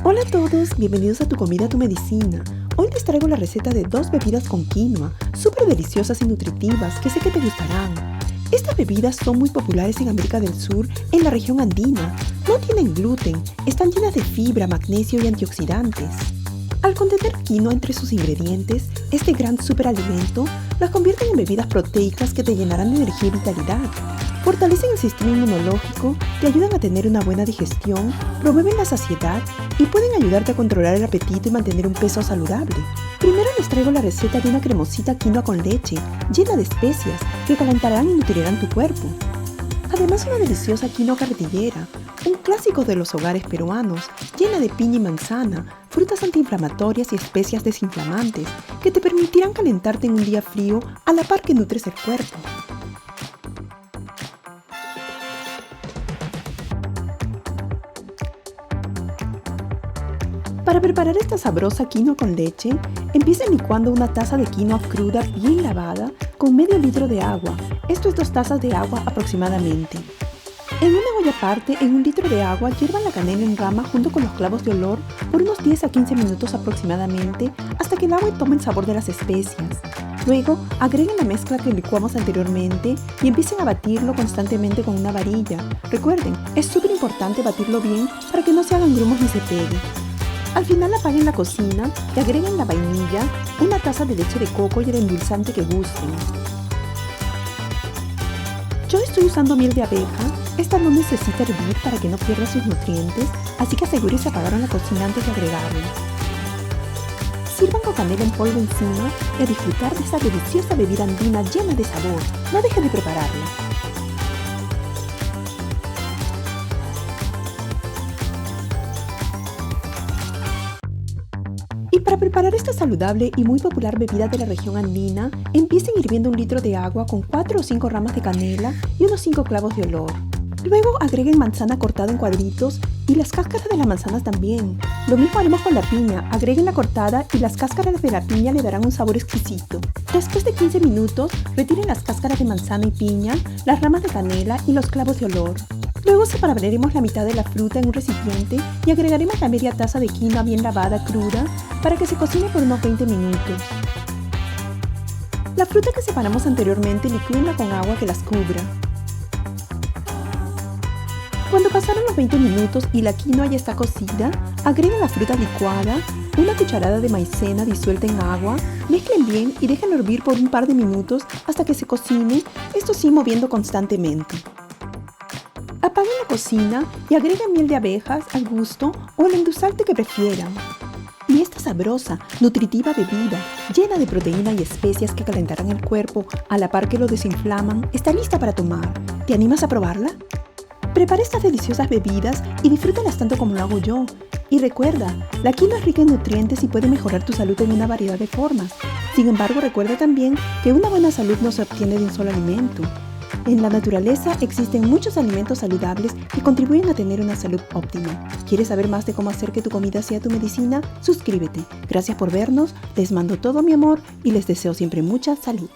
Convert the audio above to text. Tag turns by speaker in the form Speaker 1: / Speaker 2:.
Speaker 1: Hola a todos, bienvenidos a Tu Comida, Tu Medicina. Hoy les traigo la receta de 2 bebidas con quinoa, súper deliciosas y nutritivas, que sé que te gustarán. Estas bebidas son muy populares en América del Sur, en la región andina. No tienen gluten, están llenas de fibra, magnesio y antioxidantes. Al contener quinoa entre sus ingredientes, este gran superalimento las convierten en bebidas proteicas que te llenarán de energía y vitalidad. Fortalecen el sistema inmunológico, te ayudan a tener una buena digestión, promueven la saciedad y pueden ayudarte a controlar el apetito y mantener un peso saludable. Primero les traigo la receta de una cremosita quinoa con leche, llena de especias que calentarán y nutrirán tu cuerpo. Además, una deliciosa quinoa cartillera, un clásico de los hogares peruanos, llena de piña y manzana, frutas antiinflamatorias y especias desinflamantes que te permitirán calentarte en un día frío a la par que nutres el cuerpo. Para preparar esta sabrosa quinoa con leche, empiecen licuando una taza de quinoa cruda bien lavada con medio litro de agua. Esto es 2 tazas de agua aproximadamente. En una olla aparte, en 1 litro de agua, hiervan la canela en rama junto con los clavos de olor por unos 10 a 15 minutos aproximadamente hasta que el agua tome el sabor de las especias. Luego, agreguen la mezcla que licuamos anteriormente y empiecen a batirlo constantemente con una varilla. Recuerden, es súper importante batirlo bien para que no se hagan grumos ni se pegue. Al final apaguen la cocina y agreguen la vainilla, 1 taza de leche de coco y el endulzante que gusten. Yo estoy usando miel de abeja, esta no necesita hervir para que no pierda sus nutrientes, así que asegúrense de apagar la cocina antes de agregarla. Sirvan con canela en polvo encima y a disfrutar de esta deliciosa bebida andina llena de sabor. No dejen de prepararla. Y para preparar esta saludable y muy popular bebida de la región andina, empiecen hirviendo 1 litro de agua con 4 o 5 ramas de canela y unos 5 clavos de olor. Luego agreguen manzana cortada en cuadritos y las cáscaras de las manzanas también. Lo mismo haremos con la piña, agreguen la cortada y las cáscaras de la piña le darán un sabor exquisito. Después de 15 minutos, retiren las cáscaras de manzana y piña, las ramas de canela y los clavos de olor. Luego separaremos la mitad de la fruta en un recipiente y agregaremos la media taza de quinoa bien lavada cruda para que se cocine por unos 20 minutos. La fruta que separamos anteriormente licúenla con agua que las cubra. Cuando pasaron los 20 minutos y la quinoa ya está cocida, agreguen la fruta licuada, 1 cucharada de maicena disuelta en agua, mezclen bien y déjenlo hervir por un par de minutos hasta que se cocine, esto sí moviendo constantemente. Apaguen la cocina y agreguen miel de abejas al gusto o el endulzante que prefieran. Y esta sabrosa, nutritiva bebida, llena de proteína y especias que calentarán el cuerpo a la par que lo desinflaman, está lista para tomar. ¿Te animas a probarla? Prepara estas deliciosas bebidas y disfrútalas tanto como lo hago yo. Y recuerda, la quinoa es rica en nutrientes y puede mejorar tu salud en una variedad de formas. Sin embargo, recuerda también que una buena salud no se obtiene de un solo alimento. En la naturaleza existen muchos alimentos saludables que contribuyen a tener una salud óptima. ¿Quieres saber más de cómo hacer que tu comida sea tu medicina? Suscríbete. Gracias por vernos, les mando todo mi amor y les deseo siempre mucha salud.